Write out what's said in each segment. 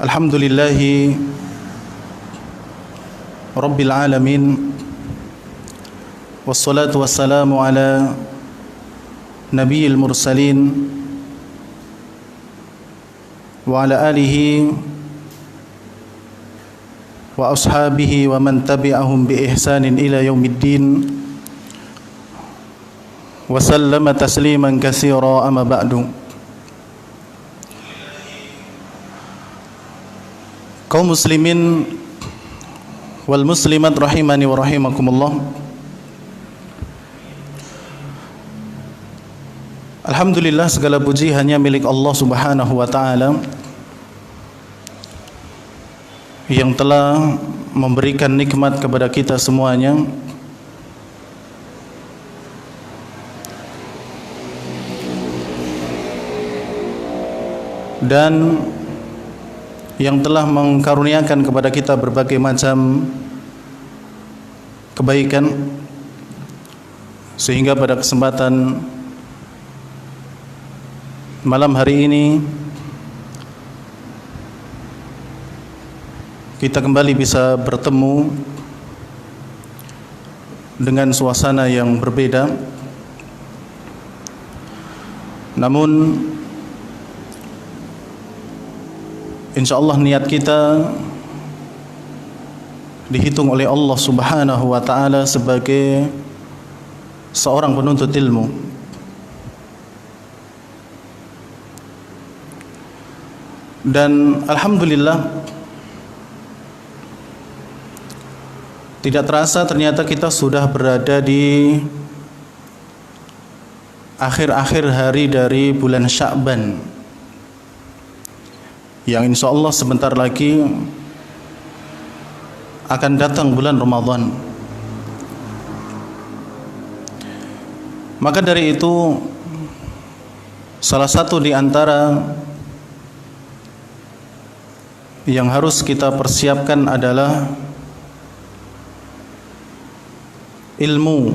Alhamdulillahi Rabbil Alamin. Wassalatu wassalamu ala Nabiyil Mursalin wa ala alihi wa ashabihi wa man tabi'ahum bi ihsanin ila yaumiddin wa sallama tasliman katsira amma ba'du. Kaum muslimin wal muslimat rahimani wa rahimakumullah. Alhamdulillah, segala puji hanya milik Allah Subhanahu wa taala yang telah memberikan nikmat kepada kita semuanya. Dan yang telah mengkaruniakan kepada kita berbagai macam kebaikan, sehingga pada kesempatan malam hari ini kita kembali bisa bertemu dengan suasana yang berbeda. Namun insyaallah niat kita dihitung oleh Allah Subhanahu wa taala sebagai seorang penuntut ilmu. Dan alhamdulillah, tidak terasa ternyata kita sudah berada di akhir-akhir hari dari bulan Sya'ban, yang insya Allah sebentar lagi akan datang bulan Ramadan. Maka dari itu, salah satu di antara yang harus kita persiapkan adalah ilmu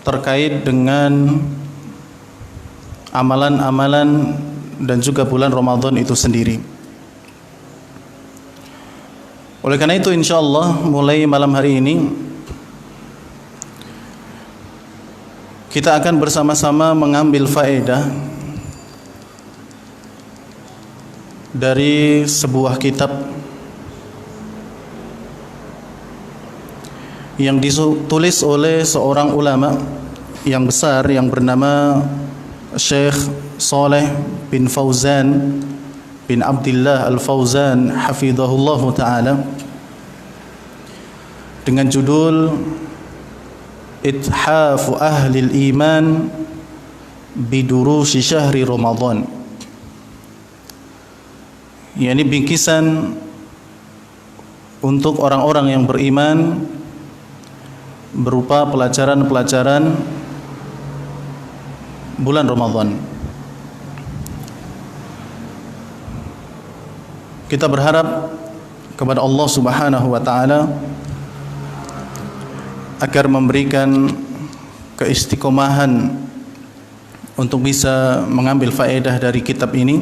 terkait dengan amalan-amalan dan juga bulan Ramadan itu sendiri. Oleh karena itu, insyaallah mulai malam hari ini kita akan bersama-sama mengambil faedah dari sebuah kitab yang ditulis oleh seorang ulama yang besar yang bernama Syekh Shalih bin Fauzan bin Abdullah Al-Fauzan hafizahullah ta'ala, dengan judul Ithafu Ahlil Iman Bidurusi Syahri Ramadan, yakni bingkisan untuk orang-orang yang beriman berupa pelajaran-pelajaran bulan Ramadan. Kita berharap kepada Allah Subhanahu wa taala agar memberikan keistiqomahan untuk bisa mengambil faedah dari kitab ini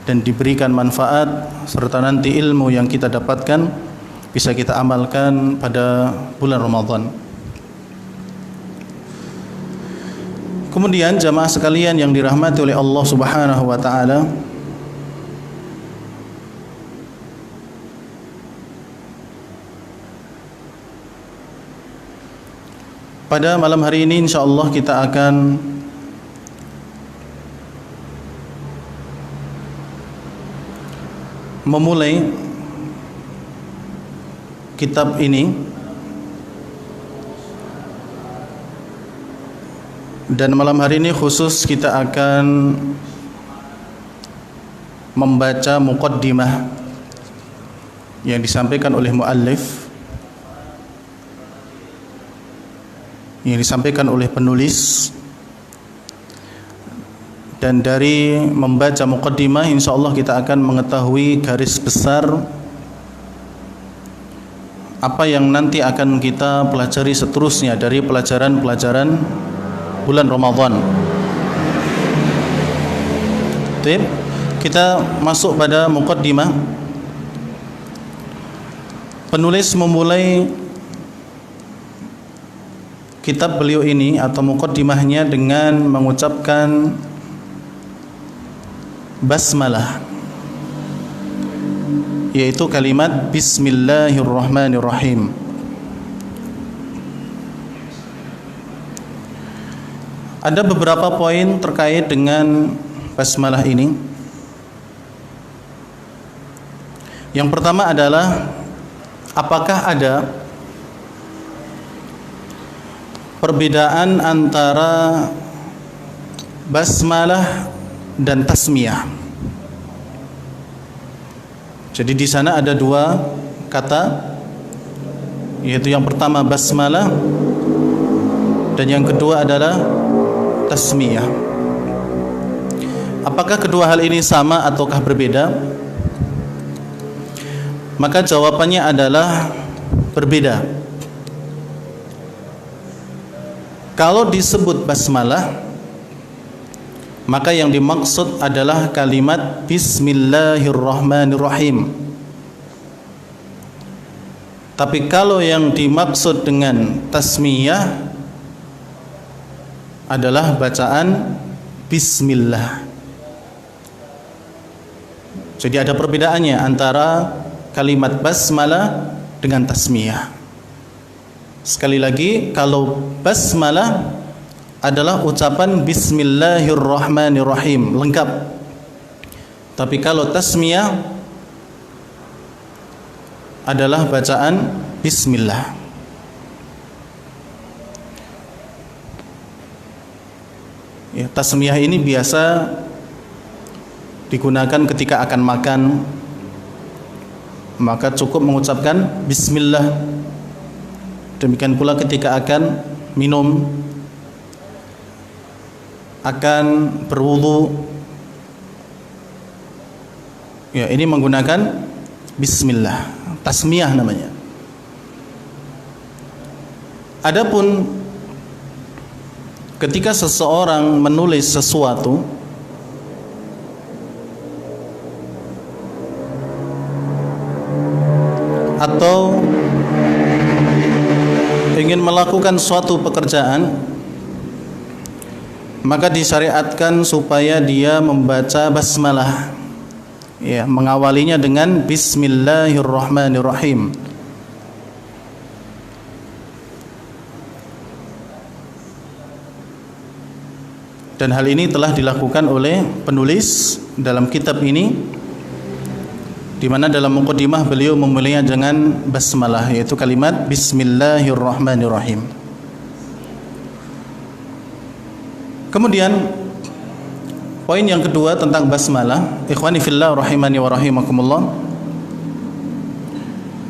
dan diberikan manfaat, serta nanti ilmu yang kita dapatkan bisa kita amalkan pada bulan Ramadan. Kemudian jamaah sekalian yang dirahmati oleh Allah Subhanahu wa taala, pada malam hari ini insyaallah kita akan memulai kitab ini, dan malam hari ini khusus kita akan membaca muqaddimah yang disampaikan oleh muallif, yang disampaikan oleh penulis. Dan dari membaca muqaddimah insyaallah kita akan mengetahui garis besar apa yang nanti akan kita pelajari seterusnya dari pelajaran-pelajaran bulan Ramadan. kita masuk pada muqaddimah. Penulis memulai kitab beliau ini atau muqaddimahnya dengan mengucapkan basmalah, yaitu kalimat Bismillahirrahmanirrahim. Ada beberapa poin terkait dengan basmalah ini. Yang pertama adalah, apakah ada perbedaan antara basmalah dan tasmiyah? Jadi di sana ada dua kata, yaitu yang pertama basmalah dan yang kedua adalah tasmiyah. Apakah kedua hal ini sama ataukah berbeda? Maka jawabannya adalah berbeda. Kalau disebut basmalah, maka yang dimaksud adalah kalimat Bismillahirrahmanirrahim. Tapi kalau yang dimaksud dengan tasmiyah adalah bacaan Bismillah. Jadi ada perbedaannya antara kalimat basmalah dengan tasmiyah. Sekali lagi, kalau basmalah adalah ucapan Bismillahirrahmanirrahim lengkap. Tapi kalau tasmiyah adalah bacaan Bismillah. Ya, tasmiyah ini biasa digunakan ketika akan makan, maka cukup mengucapkan Bismillah. Demikian pula ketika akan minum, akan berwudu, ya ini menggunakan Bismillah, tasmiyah namanya. Adapun ketika seseorang menulis sesuatu atau ingin melakukan suatu pekerjaan, maka disyariatkan supaya dia membaca basmalah, ya, mengawalinya dengan Bismillahirrahmanirrahim. Dan hal ini telah dilakukan oleh penulis dalam kitab ini, di mana dalam muqaddimah beliau memulainya dengan basmalah, yaitu kalimat Bismillahirrahmanirrahim. Kemudian poin yang kedua tentang basmalah, ikhwani fillah rahimani wa rahimakumullah.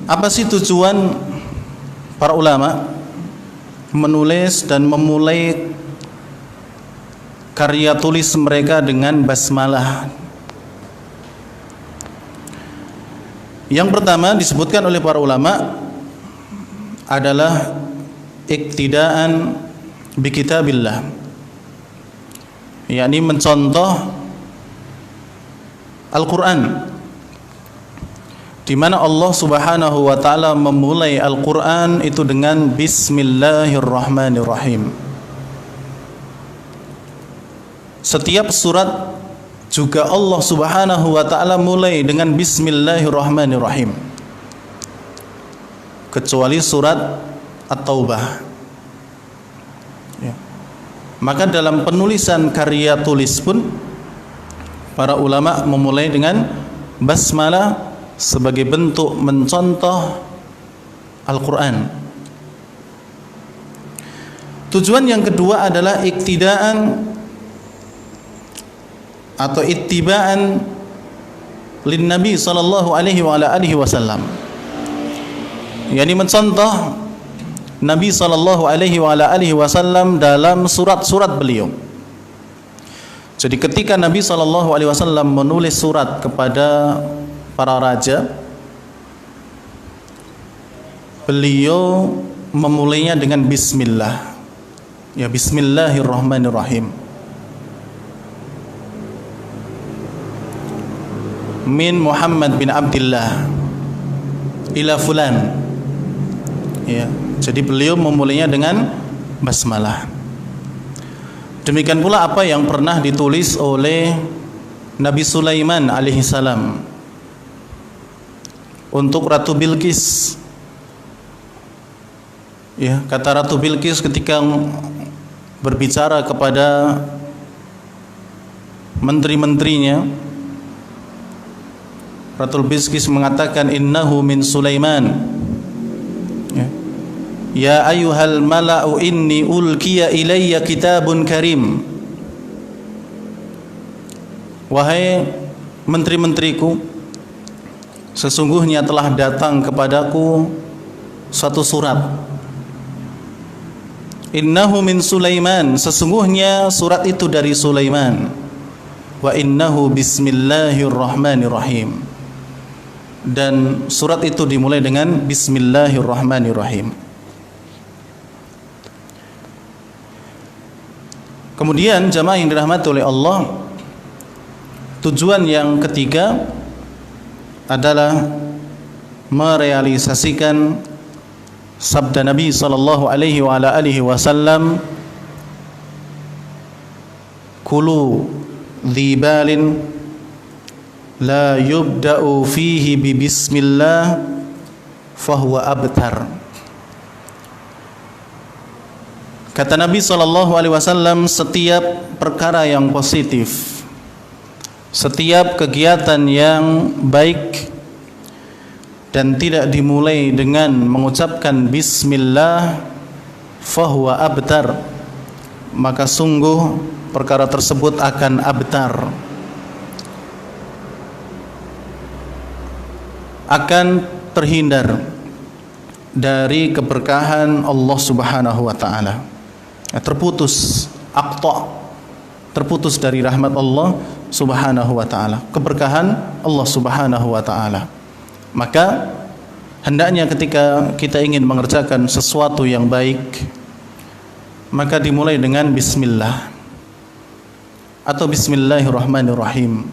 Apa sih tujuan para ulama menulis dan memulai karya tulis mereka dengan basmalah? Yang pertama disebutkan oleh para ulama adalah iktidaan bi kitabillah, yakni mencontoh Al-Quran, di mana Allah Subhanahu wa taala memulai Al-Quran itu dengan Bismillahirrahmanirrahim. Setiap surat juga Allah Subhanahu wa taala mulai dengan Bismillahirrahmanirrahim, kecuali surat At-Taubah. Ya. Maka dalam penulisan karya tulis pun para ulama memulai dengan basmalah sebagai bentuk mencontoh Al-Quran. Tujuan yang kedua adalah iktidaan atau ittiba'an lin Nabi sallallahu alaihi wa ala alihi wasallam, yakni mencontoh Nabi sallallahu alaihi wa ala alihi wasallam dalam surat-surat beliau. Jadi ketika Nabi sallallahu alaihi wasallam menulis surat kepada para raja, beliau memulainya dengan bismillah, ya Bismillahirrahmanirrahim. min Muhammad bin Abdullah ila fulan. Ya, jadi beliau memulainya dengan basmalah. Demikian pula apa yang pernah ditulis oleh Nabi Sulaiman alaihissalam untuk Ratu Bilqis. Ya, kata Ratu Bilqis ketika berbicara kepada menteri-menterinya, Ratu Bilqis mengatakan innahu min Sulaiman. Ya ayyuhal mala'u inni ulqiya ilayya kitabun karim. Wahai menteri-menteriku, sesungguhnya telah datang kepadaku suatu surat. Innahu min Sulaiman, sesungguhnya surat itu dari Sulaiman. Wa innahu bismillahirrahmanirrahim. Dan surat itu dimulai dengan bismillahirrahmanirrahim. Kemudian jamaah yang dirahmati oleh Allah, tujuan yang ketiga adalah merealisasikan sabda Nabi sallallahu alaihi wa ala alihi wasallam, kulu dzibalin la yubda'u fihi bi bismillah fahuwa abtar. Kata Nabi SAW, setiap perkara yang positif, setiap kegiatan yang baik dan tidak dimulai dengan mengucapkan bismillah, fahuwa abtar, maka sungguh perkara tersebut akan abtar, akan terhindar dari keberkahan Allah Subhanahu wa taala. Terputus aqta, terputus dari rahmat Allah Subhanahu wa taala, keberkahan Allah Subhanahu wa taala. Maka hendaknya ketika kita ingin mengerjakan sesuatu yang baik, maka dimulai dengan bismillah atau bismillahirrahmanirrahim.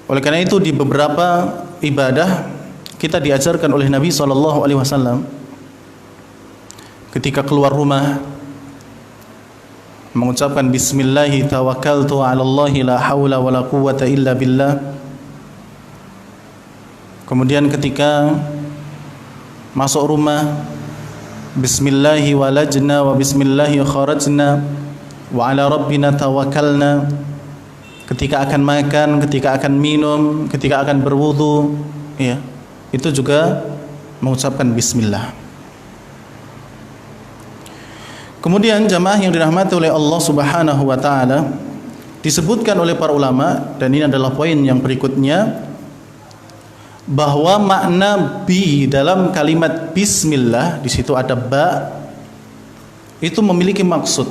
Oleh karena itu di beberapa ibadah kita diajarkan oleh Nabi SAW ketika keluar rumah mengucapkan bismillahi tawakkaltu 'ala Allahi la haula wala quwwata illa billah. Kemudian ketika masuk rumah, bismillahi walajna wa bismillahi kharajna wa 'ala rabbina tawakkalna. Ketika akan makan, ketika akan minum, ketika akan berwudu, ya, itu juga mengucapkan bismillah. Kemudian jamaah yang dirahmati oleh Allah Subhanahu wa taala, disebutkan oleh para ulama, dan ini adalah poin yang berikutnya, bahwa makna bi dalam kalimat bismillah, di situ ada ba, itu memiliki maksud.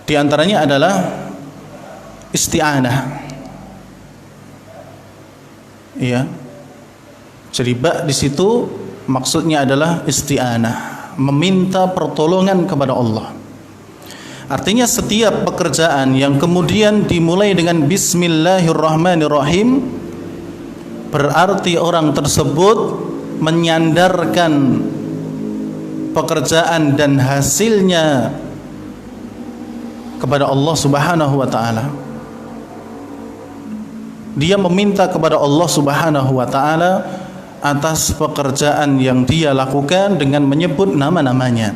Di antaranya adalah isti'anah. Iya. Jadi ba di situ maksudnya adalah isti'anah, meminta pertolongan kepada Allah. Artinya setiap pekerjaan yang kemudian dimulai dengan bismillahirrahmanirrahim, berarti orang tersebut menyandarkan pekerjaan dan hasilnya kepada Allah Subhanahu wa taala. Dia meminta kepada Allah Subhanahu wa taala atas pekerjaan yang dia lakukan dengan menyebut nama-namanya.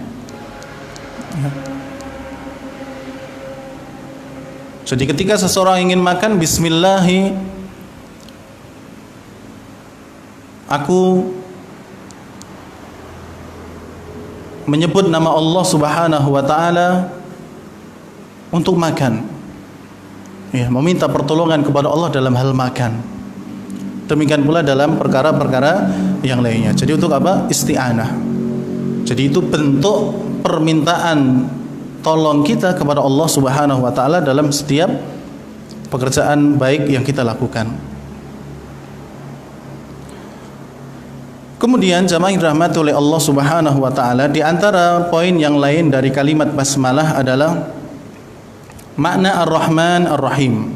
Jadi ketika seseorang ingin makan, bismillahi, aku menyebut nama Allah Subhanahu wa taala untuk makan. Ya, meminta pertolongan kepada Allah dalam hal makan. Demikian pula dalam perkara-perkara yang lainnya. Jadi untuk apa? Isti'anah. Jadi itu bentuk permintaan tolong kita kepada Allah Subhanahu wa taala dalam setiap pekerjaan baik yang kita lakukan. Kemudian jamaah yang dirahmati oleh Allah Subhanahu wa taala, di antara poin yang lain dari kalimat basmalah adalah makna Ar-Rahman Ar-Rahim.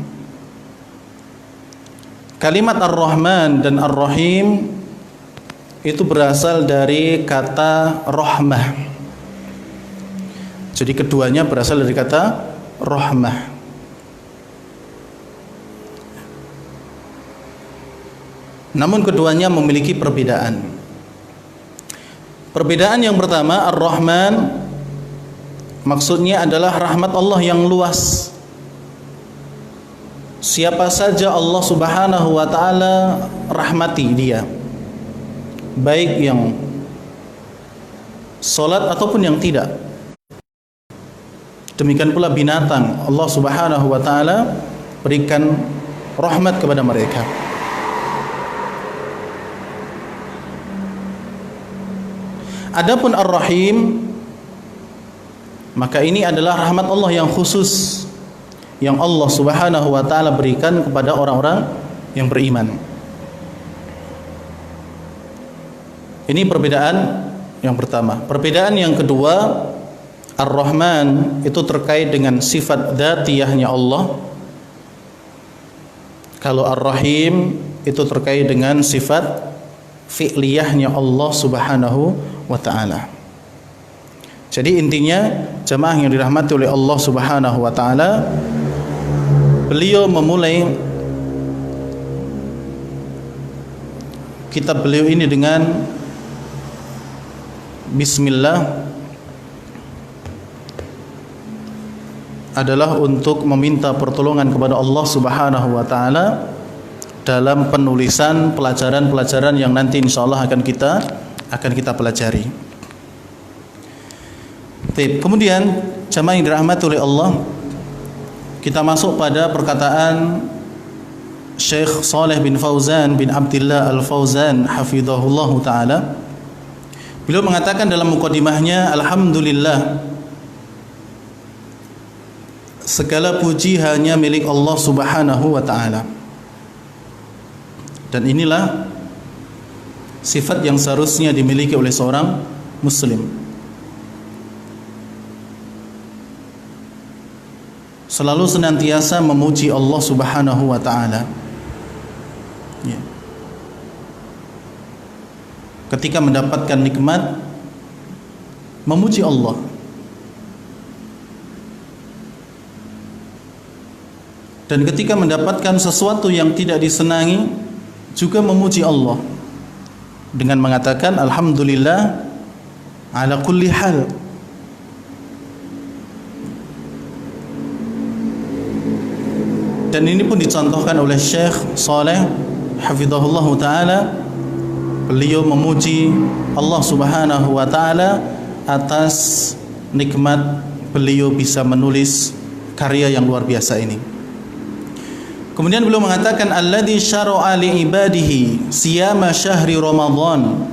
Kalimat Ar-Rahman dan Ar-Rahim itu berasal dari kata rahmah. Jadi keduanya berasal dari kata rahmah. Namun keduanya memiliki perbedaan. Perbedaan yang pertama, Ar-Rahman maksudnya adalah rahmat Allah yang luas. Siapa saja Allah Subhanahu wa taala rahmati dia, baik yang salat ataupun yang tidak. Demikian pula binatang, Allah Subhanahu wa taala berikan rahmat kepada mereka. Adapun Ar-Rahim, maka ini adalah rahmat Allah yang khusus yang Allah Subhanahu wa taala berikan kepada orang-orang yang beriman. Ini perbedaan yang pertama. Perbedaan yang kedua, Ar-Rahman itu terkait dengan sifat dzatiyahnya Allah. Kalau Ar-Rahim itu terkait dengan sifat fi'liyahnya Allah Subhanahu wa taala. Jadi intinya, jamaah yang dirahmati oleh Allah Subhanahu wa taala, beliau memulai kitab beliau ini dengan bismillah adalah untuk meminta pertolongan kepada Allah Subhanahu wa taala dalam penulisan pelajaran-pelajaran yang nanti insyaallah akan kita pelajari. Kemudian jamaah yang dirahmati oleh Allah, kita masuk pada perkataan Syekh Shalih bin Fauzan bin Abdullah Al-Fauzan hafizahullahu taala. Beliau mengatakan dalam mukadimahnya, alhamdulillah, segala puji hanya milik Allah Subhanahu wa taala. Dan inilah sifat yang seharusnya dimiliki oleh seorang muslim. Selalu senantiasa memuji Allah Subhanahu wa taala. Ya. Ketika mendapatkan nikmat, memuji Allah. Dan ketika mendapatkan sesuatu yang tidak disenangi, juga memuji Allah dengan mengatakan alhamdulillah ala kulli hal. Dan ini pun dicontohkan oleh Syekh Shalih hafizahullah taala. Beliau memuji Allah Subhanahu wa taala atas nikmat beliau bisa menulis karya yang luar biasa ini. Kemudian beliau mengatakan alladzi syara'a li ibadihi siyama syahri Ramadan,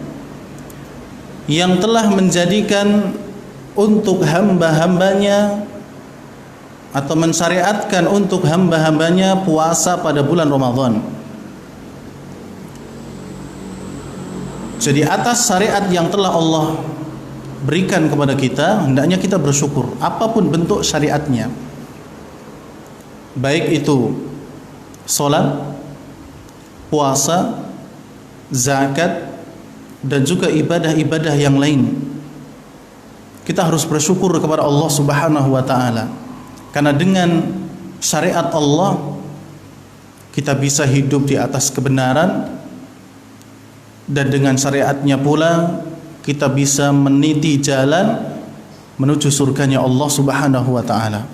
yang telah menjadikan untuk hamba-hambanya atau mensyariatkan untuk hamba-hambanya puasa pada bulan Ramadan. Jadi atas syariat yang telah Allah berikan kepada kita, hendaknya kita bersyukur apapun bentuk syariatnya. Baik itu salat, puasa, zakat, dan juga ibadah-ibadah yang lain. Kita harus bersyukur kepada Allah Subhanahu wa taala. Karena dengan syariat Allah kita bisa hidup di atas kebenaran, dan dengan syariatnya pula kita bisa meniti jalan menuju surganya Allah Subhanahu wa taala.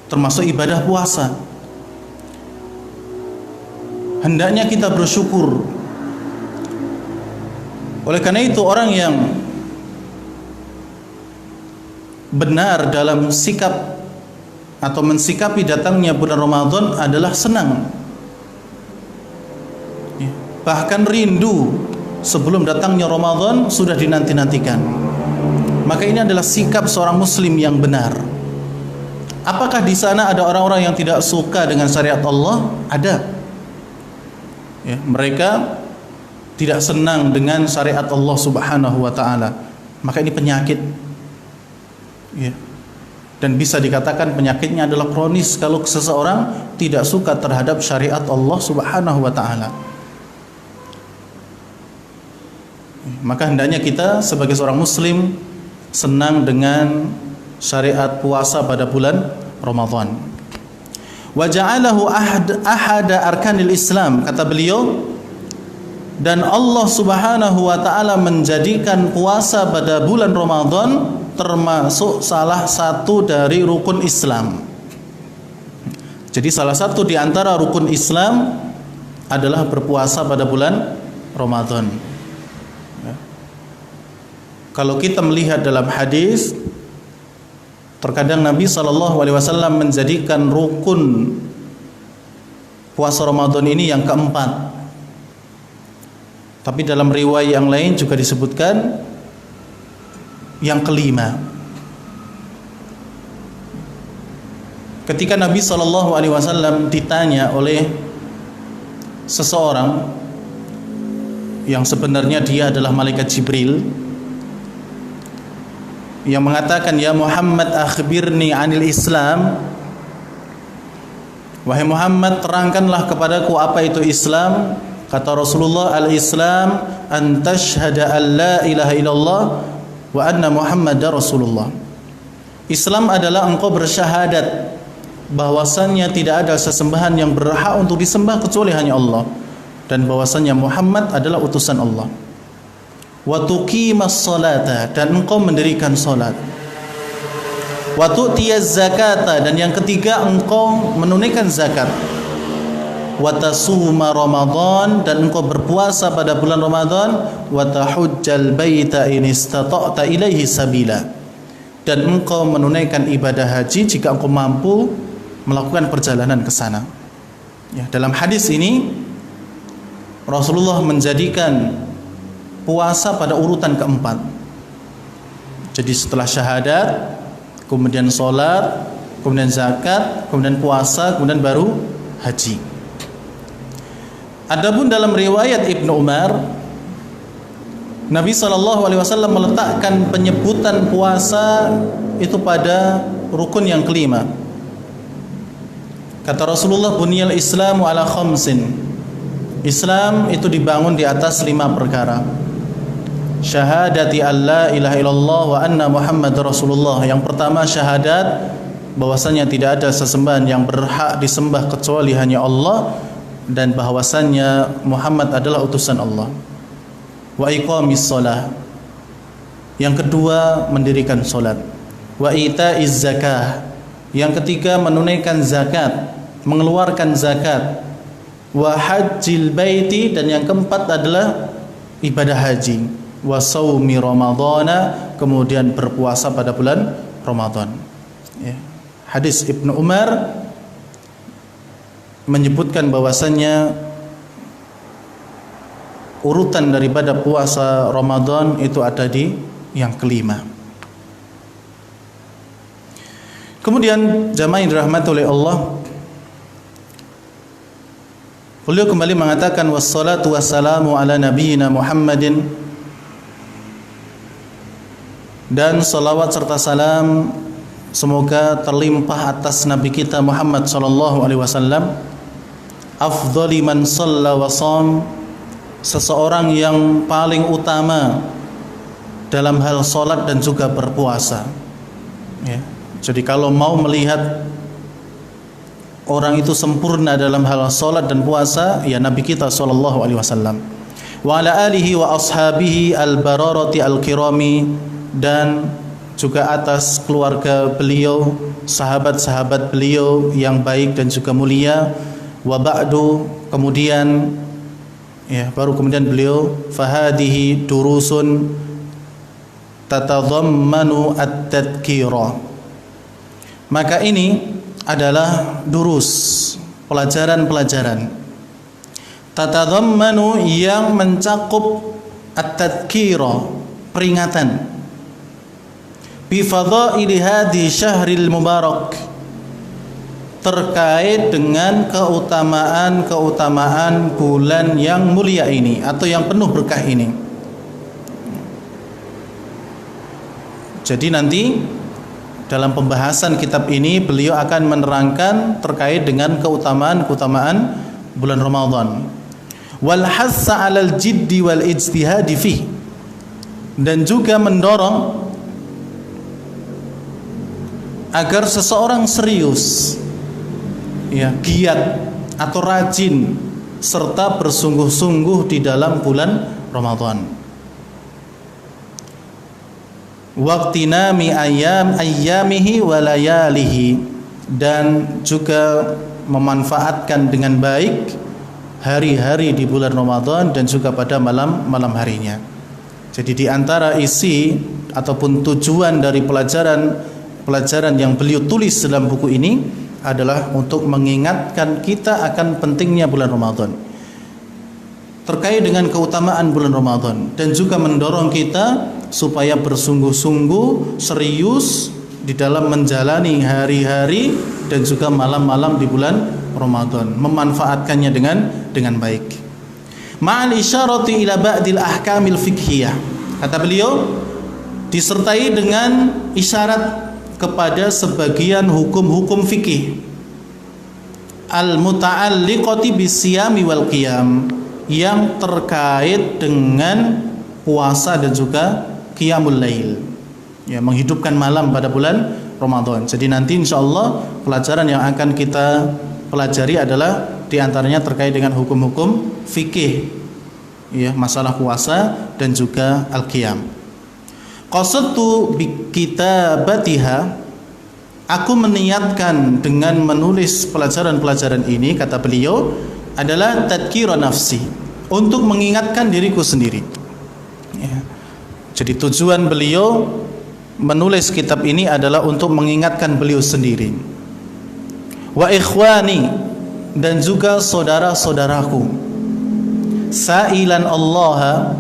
Termasuk ibadah puasa. Hendaknya kita bersyukur. Oleh karena itu orang yang benar dalam sikap atau mensikapi datangnya bulan Ramadan adalah senang, bahkan rindu sebelum datangnya Ramadan sudah dinanti-nantikan. Maka ini adalah sikap seorang muslim yang benar. Apakah di sana ada orang-orang yang tidak suka dengan syariat Allah? Ada. Ya, mereka tidak senang dengan syariat Allah Subhanahu wa taala. Maka ini penyakit. Ya. dan bisa dikatakan penyakitnya adalah kronis kalau seseorang tidak suka terhadap syariat Allah Subhanahu wa taala. Maka hendaknya kita sebagai seorang muslim senang dengan syariat puasa pada bulan Ramadan. Wa ja'alahu ahada arkanil Islam, kata beliau, dan Allah Subhanahu wa taala menjadikan puasa pada bulan Ramadan termasuk salah satu dari rukun Islam. Jadi salah satu di antara rukun Islam adalah berpuasa pada bulan Ramadan. Kalau kita melihat dalam hadis, terkadang Nabi SAW menjadikan rukun puasa Ramadan ini yang keempat. Tapi dalam riwayat yang lain juga disebutkan yang kelima. Ketika Nabi SAW ditanya oleh seseorang yang sebenarnya dia adalah malaikat Jibril, yang mengatakan, "Ya Muhammad, akhbirni anil Islam." Wahai Muhammad, terangkanlah kepadaku apa itu Islam. Kata Rasulullah, "Al-Islam an tashhada an la ilaha illallah wa anna Muhammadar Rasulullah." Islam adalah engkau bersyahadat bahwasannya tidak ada sesembahan yang berhak untuk disembah kecuali hanya Allah, dan bahwasannya Muhammad adalah utusan Allah. Wa tuqimas salata, dan engkau mendirikan salat. Wa tu'tiyaz zakata, dan yang ketiga engkau menunaikan zakat. Wa tasuma Ramadan, dan engkau berpuasa pada bulan Ramadan. Wa tahujjal baita in istata'ta ilaihi sabila, dan engkau menunaikan ibadah haji jika engkau mampu melakukan perjalanan ke sana. Ya, dalam hadis ini Rasulullah menjadikan puasa pada urutan keempat. Jadi setelah syahadat, kemudian sholat, kemudian zakat, kemudian puasa, kemudian baru haji. Adapun dalam riwayat Ibnu Umar, Nabi SAW meletakkan penyebutan puasa itu pada rukun yang kelima. Kata Rasulullah, "Buniyal Islamu ala khamsin." Islam itu dibangun di atas 5 perkara. Syahadati an la ilaha illallah wa anna Muhammadar Rasulullah. Yang pertama syahadat bahwasanya tidak ada sesembahan yang berhak disembah kecuali hanya Allah, dan bahwasannya Muhammad adalah utusan Allah. Wa iqamis shalah. Yang kedua mendirikan salat. Wa itaiz zakah. Yang ketiga menunaikan zakat, mengeluarkan zakat. Wa hajjil baiti, dan yang keempat adalah ibadah haji. Wa shaumi ramadhana, kemudian berpuasa pada bulan Ramadan. Ya. Hadis Ibnu Umar menyebutkan bahwasannya urutan daripada puasa Ramadan itu ada di yang kelima. Kemudian jamaah yang dirahmati oleh Allah, beliau kembali mengatakan, "Wassalatu wassalamu ala nabiyyina Muhammadin." Dan salawat serta salam semoga terlimpah atas Nabi kita Muhammad sallallahu alaihi wasallam, afdhali man shalla wa sham, seseorang yang paling utama dalam hal salat dan juga berpuasa. Ya. Jadi kalau mau melihat orang itu sempurna dalam hal salat dan puasa, ya Nabi kita sallallahu alaihi wasallam. Wa ala alihi wa ashabihi al-bararati al-kirami, dan juga atas keluarga beliau, sahabat-sahabat beliau yang baik dan juga mulia. Wa ba'du, kemudian ya baru kemudian beliau, fahadihi durusun tatadhammanu at-tadhkira. Maka ini adalah durus, pelajaran-pelajaran. Tatadhammanu, yang mencakup at-tadhkira, peringatan. Bi fadhaili hadhi syahril mubarak, terkait dengan keutamaan-keutamaan bulan yang mulia ini atau yang penuh berkah ini. Jadi nanti dalam pembahasan kitab ini beliau akan menerangkan terkait dengan keutamaan bulan Ramadan. Wal hassa 'alal jiddi wal ijtihadi fi, dan juga mendorong agar seseorang serius, giat atau rajin serta bersungguh-sungguh di dalam bulan Ramadan. Waqtinami ayyamihi wa layalihi, dan juga memanfaatkan dengan baik hari-hari di bulan Ramadan dan juga pada malam harinya. Jadi di antara isi ataupun tujuan dari pelajaran yang beliau tulis dalam buku ini adalah untuk mengingatkan kita akan pentingnya bulan Ramadan, terkait dengan keutamaan bulan Ramadan, dan juga mendorong kita supaya bersungguh-sungguh serius di dalam menjalani hari-hari dan juga malam-malam di bulan Ramadan, memanfaatkannya dengan baik. Ma'al isyarati ila ba'dil ahkamil fiqhiyah, kata beliau, disertai dengan isyarat kepada sebagian hukum-hukum fikih al-muta'alliqati bisiyami wal qiyam, yang terkait dengan puasa dan juga qiyamul lail, menghidupkan malam pada bulan Ramadan. Jadi nanti insyaallah pelajaran yang akan kita pelajari adalah diantaranya terkait dengan hukum-hukum fikih, masalah puasa dan juga al-qiyam. Qasadtu bi kitabatiha, aku meniatkan dengan menulis pelajaran-pelajaran ini, kata beliau, adalah tadhkira nafsi, untuk mengingatkan diriku sendiri. Jadi tujuan beliau menulis kitab ini adalah untuk mengingatkan beliau sendiri. Wa ikhwani, dan juga saudara-saudaraku. Sa'ilan Allah,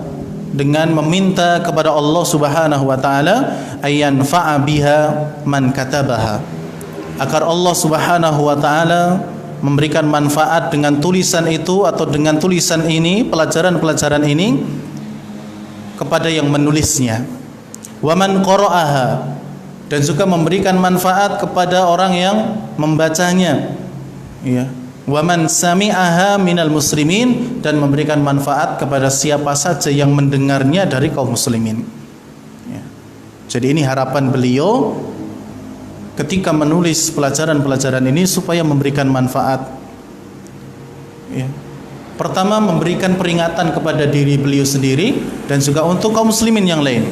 dengan meminta kepada Allah Subhanahu wa taala ayanfa'a biha man katabaha, agar Allah Subhanahu wa taala memberikan manfaat dengan tulisan itu atau dengan tulisan ini, pelajaran-pelajaran ini, kepada yang menulisnya. Wa man qara'aha, dan juga memberikan manfaat kepada orang yang membacanya. Wa man sami'aha minal muslimin, dan memberikan manfaat kepada siapa saja yang mendengarnya dari kaum muslimin. Jadi ini harapan beliau ketika menulis pelajaran-pelajaran ini, supaya memberikan manfaat. Pertama, memberikan peringatan kepada diri beliau sendiri dan juga untuk kaum muslimin yang lain.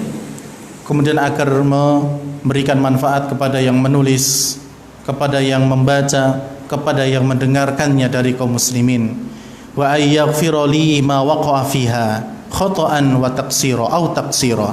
Kemudian agar memberikan manfaat kepada yang menulis, kepada yang membaca, kepada yang mendengarkannya dari kaum muslimin. Wa ayyaghfira li ma waqa'a fiha khata'an wa taqsira au taqsira,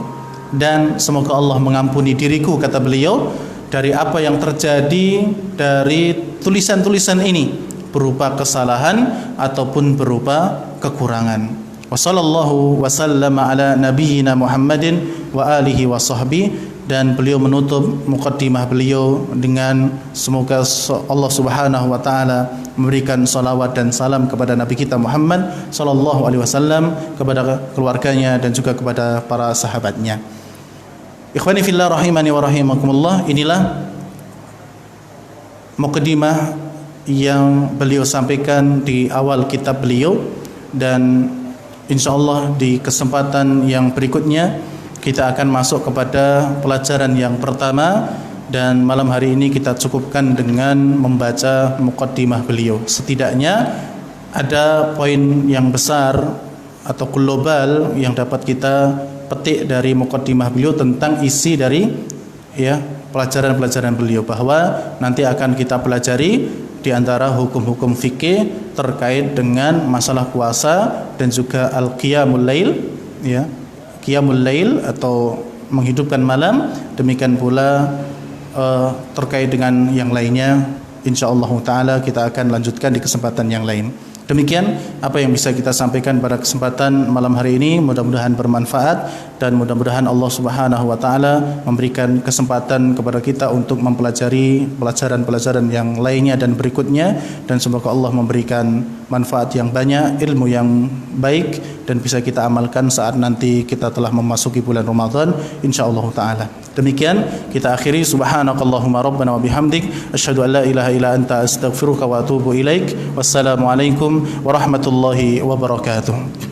dan semoga Allah mengampuni diriku, kata beliau, dari apa yang terjadi dari tulisan-tulisan ini, berupa kesalahan ataupun berupa kekurangan. Wa sallallahu wa sallama ala nabiyyina Muhammadin wa alihi wa sahbihi. Dan beliau menutup muqaddimah beliau dengan semoga Allah Subhanahu wa taala memberikan salawat dan salam kepada Nabi kita Muhammad sallallahu alaihi wasallam, kepada keluarganya dan juga kepada para sahabatnya. Ikhwani fillah rahimani wa rahimakumullah, inilah muqaddimah yang beliau sampaikan di awal kitab beliau, dan insyaallah di kesempatan yang berikutnya kita akan masuk kepada pelajaran yang pertama, dan malam hari ini kita cukupkan dengan membaca muqaddimah beliau. Setidaknya ada poin yang besar atau global yang dapat kita petik dari muqaddimah beliau tentang isi dari pelajaran-pelajaran beliau, bahwa nanti akan kita pelajari di antara hukum-hukum fikih terkait dengan masalah puasa dan juga al-qiyamul lail, qiyamul lail atau menghidupkan malam, demikian pula terkait dengan yang lainnya. Insyaallah taala kita akan lanjutkan di kesempatan yang lain. Demikian apa yang bisa kita sampaikan pada kesempatan malam hari ini, mudah-mudahan bermanfaat dan mudah-mudahan Allah Subhanahu wa taala memberikan kesempatan kepada kita untuk mempelajari pelajaran-pelajaran yang lainnya dan berikutnya, dan semoga Allah memberikan manfaat yang banyak, ilmu yang baik dan bisa kita amalkan saat nanti kita telah memasuki bulan Ramadan insyaallah taala. Demikian kita akhiri, subhanakallahumma rabbana wa bihamdik asyhadu an la ilaha illa anta astaghfiruka wa atubu ilaik. Wassalamualaikum warahmatullahi wabarakatuh.